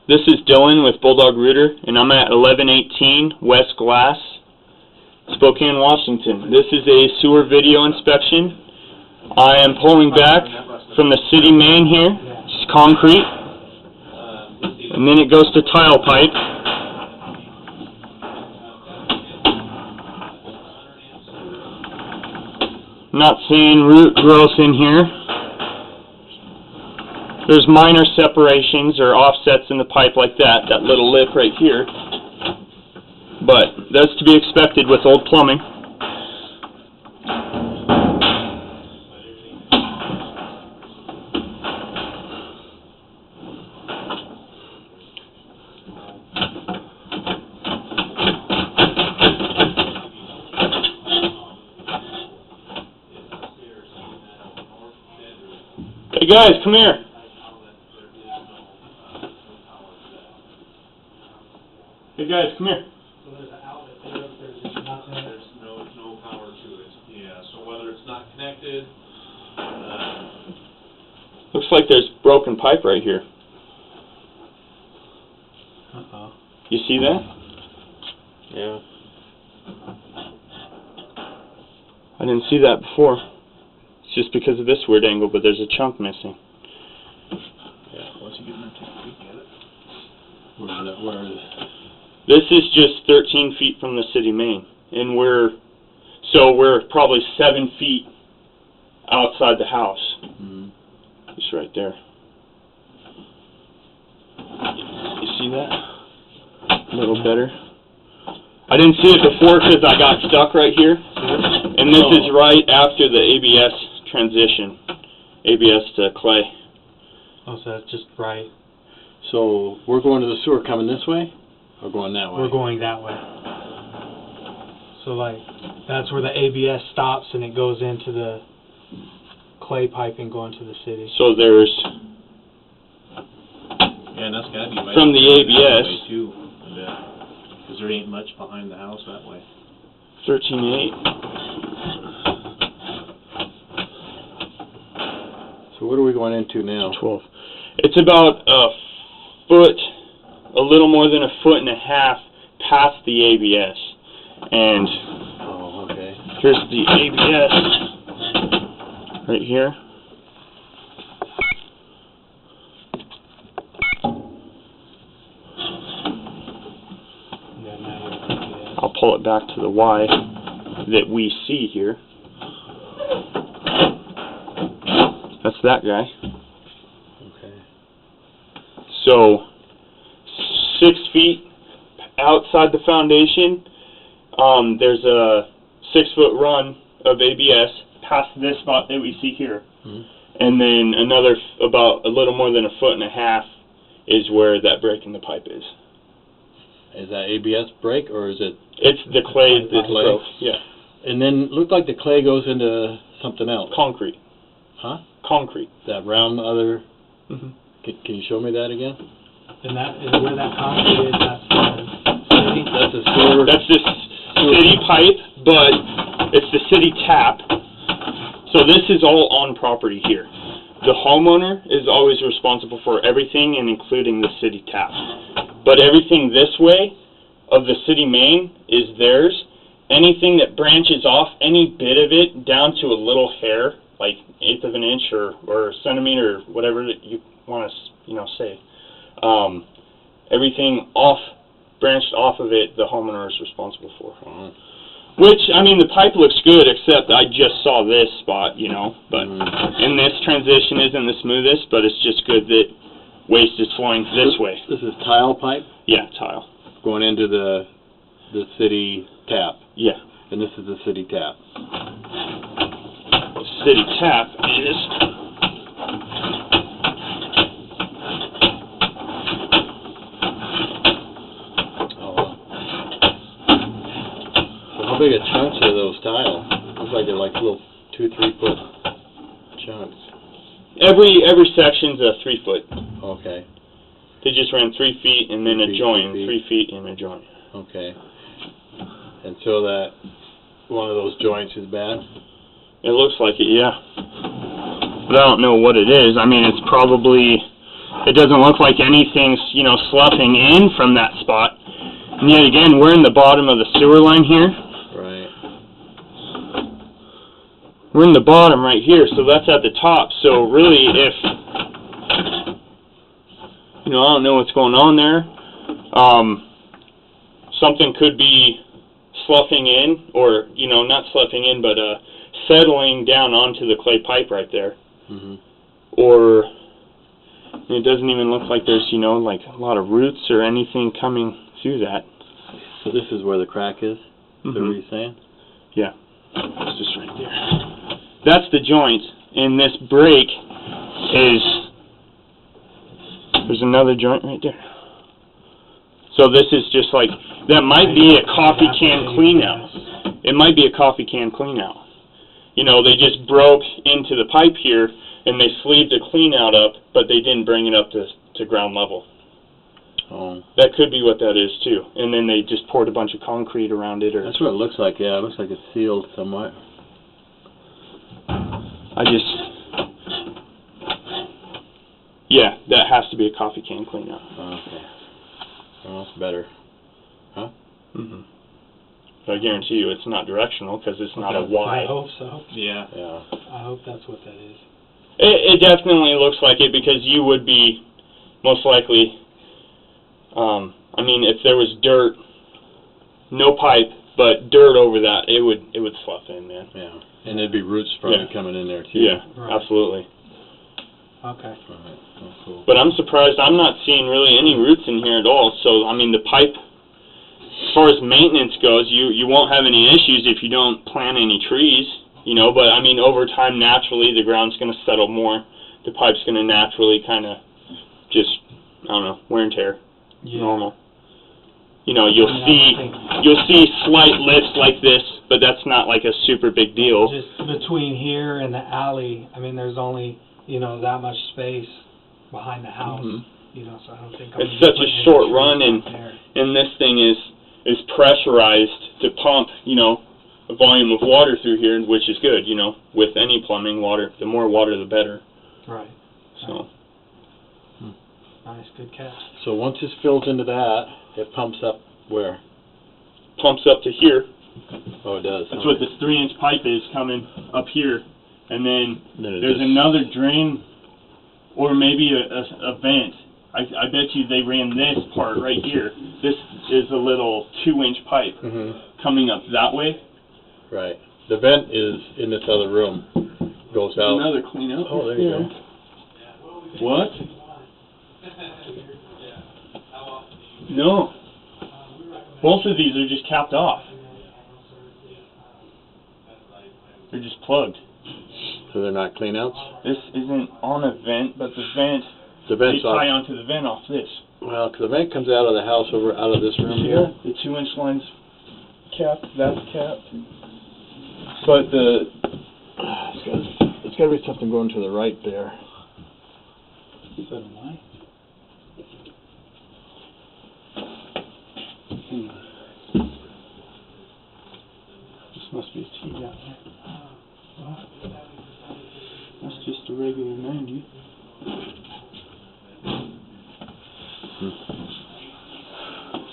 This is Dylan with Bulldog Rooter, and I'm at 1118 West Glass, Spokane, Washington. This is a sewer video inspection. I am pulling back from the city main here. It's concrete, and then it goes to tile pipe. Not seeing root growth in here. There's minor separations or offsets in the pipe like that little lip right here. But that's to be expected with old plumbing. Hey guys, come here. Hey guys, come here. So there's an outlet there, there's nothing. There's no power to it. Yeah, so whether it's not connected, Looks like there's broken pipe right here. Uh-oh. You see that? yeah. I didn't see that before. It's just because of this weird angle, but there's a chunk missing. Yeah, once you get in there, take a peek at it. Where is it? This is just 13 feet from the city main, and we're probably 7 feet outside the house. Mm-hmm. Just right there. You see that? A little better. I didn't see it before because I got stuck right here, and this is right after the ABS transition, ABS to clay. Oh, so that's just right. So we're going to the sewer coming this way, or going that way? We're going that way. So like, that's where the ABS stops and it goes into the clay piping going to the city. So there's, Yeah, and that's gotta be right from the ABS, way too, I bet. Because there ain't much behind the house that way. 13.8. So what are we going into now? 12. It's about a little more than a foot and a half past the ABS. And Oh, okay. here's the ABS right here. I'll pull it back to the Y that we see here. That's that guy. Okay. So 6 feet outside the foundation, there's a 6-foot run of ABS past this spot that we see here. Mm-hmm. And then another, about a little more than a foot and a half, is where that break in the pipe is. Is that ABS break, or is it? It's the clay that's clay? broke. Yeah. And then looked like the clay goes into something else. Concrete. Huh? Concrete. That round other. Mm-hmm. Can you show me that again? And that is where that concrete is. That's the city. That's the sewer. That's this city pipe, but it's the city tap. So this is all on property here. The homeowner is always responsible for everything, and including the city tap. But everything this way of the city main is theirs. Anything that branches off, any bit of it, down to a little hair, like 1/8 of an inch or a centimeter, whatever that you want to, say. Everything branched off of it, the homeowner is responsible for. Which, I mean, the pipe looks good, except I just saw this spot, but, and this transition isn't the smoothest, but it's just good that waste is flowing this way. This is tile pipe Yeah, tile. going into the city tap. Yeah. And this is the city tap. City tap is, So how big a chunks are those tile? Looks like they're like little 2-3 foot chunks. every section's a 3 foot. Okay. They just ran 3 feet and then 3 a feet, join, 3 3 feet and a join. Okay. And so that one of those joints is bad? It looks like it, yeah. But I don't know what it is. I mean, it's probably It doesn't look like anything's, you know, sloughing in from that spot. And yet again, we're in the bottom of the sewer line here. Right. We're in the bottom right here, so that's at the top. So really, if, you know, I don't know what's going on there. Something could be sloughing in, or, you know, not sloughing in, but settling down onto the clay pipe right there. Mm-hmm. Or it doesn't even look like there's, you know, like a lot of roots or anything coming through that. So this is where the crack is? Is that what you're saying? Yeah. It's just right there. That's the joint, and this break is, there's another joint right there. So this is just like, that might be a coffee can clean out. It might be a coffee can clean out. You know, they just broke into the pipe here, and they sleeved the clean out up, but they didn't bring it up to ground level. Oh. That could be what that is too. And then they just poured a bunch of concrete around it, or That's what it looks like, yeah. It looks like it's sealed somewhat. Yeah, that has to be a coffee can clean out. Okay. Well, that's better. Huh? Mm-hmm. But I guarantee you it's not directional, because it's not a Y. I hope so. Yeah. Yeah. I hope that's what that is. It definitely looks like it, because you would be most likely, I mean, if there was dirt, no pipe, but dirt over that, it would slough in, man. Yeah. And there'd be roots probably coming in there too. Yeah, Right. absolutely. Okay. Right. Oh, cool. But I'm surprised I'm not seeing really any roots in here at all. So, I mean, the pipe, as far as maintenance goes, you won't have any issues if you don't plant any trees, you know, but I mean, over time, naturally, the ground's going to settle more. The pipe's going to naturally kind of just, I don't know, wear and tear. Yeah. Normal. You know, you'll see slight lifts like this, but that's not like a super big deal. Just between here and the alley, I mean, there's only, you know, that much space behind the house. You know, so I don't think It's such a short run, and this thing is pressurized to pump, you know, a volume of water through here, which is good, you know, with any plumbing, water, the more water the better. Right. So. Nice, good catch. So once this fills into that, it pumps up where? Pumps up to here. Oh, it does. That's what this 3-inch pipe is coming up here, and then it there's just- another drain, or maybe a vent. I bet you they ran this part right here. This is a little 2-inch pipe coming up that way. Right. The vent is in this other room. Goes out. Another clean out. Oh, there you go. What? No. Both of these are just capped off. They're just plugged. So they're not cleanouts? This isn't on a vent, but the vent, The vent's they tie off. onto the vent off this. Well, 'cause the vent comes out of the house out of this room here. The 2-inch line's capped, that's capped. But It's got to be something going to the right there. Is that a Y? This must be a T down there. That's just a regular 90.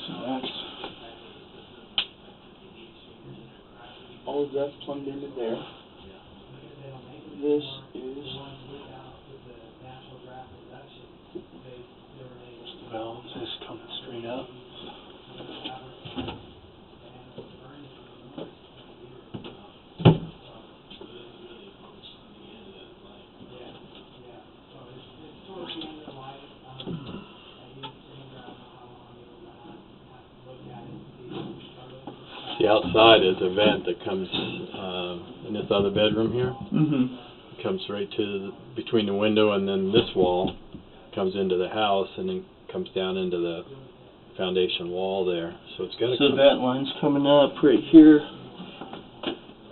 So that's all of that's plumbed into there. This is valves just coming straight up. The outside is a vent that comes in this other bedroom here. It comes right to between the window and then this wall, comes into the house and then comes down into the foundation wall there. So it's got to So that line's coming up right here,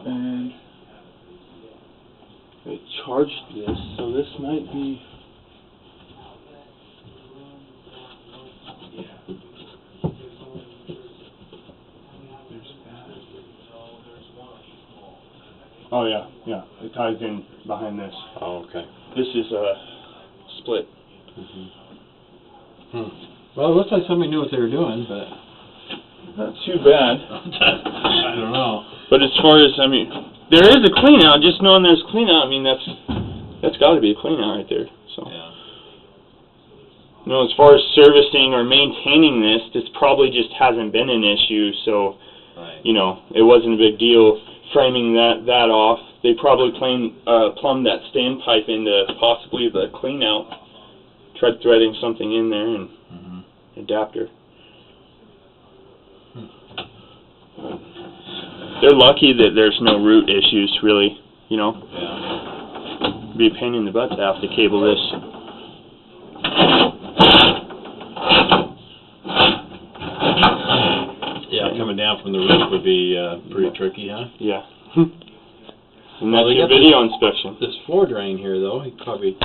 and I charged this, so this might be. Oh yeah, it ties in behind this. Oh, okay. This is a split. Mm-hmm. Well, it looks like somebody knew what they were doing, but Not too bad. I don't know. But as far as, I mean, there is a clean out. Just knowing there's clean out, I mean, that's got to be a clean out right there. So, Yeah. you know, as far as servicing or maintaining this probably just hasn't been an issue. So, Right. you know, it wasn't a big deal framing that off. They probably plumbed that standpipe into possibly the clean out, tried threading something in there and adapter. They're lucky that there's no root issues, really, you know. Yeah. It'd be a pain in the butt to have to cable this. Yeah, coming down from the roof would be pretty tricky, huh? Yeah. And that's Well, they your got video inspection. This floor drain here, though, he probably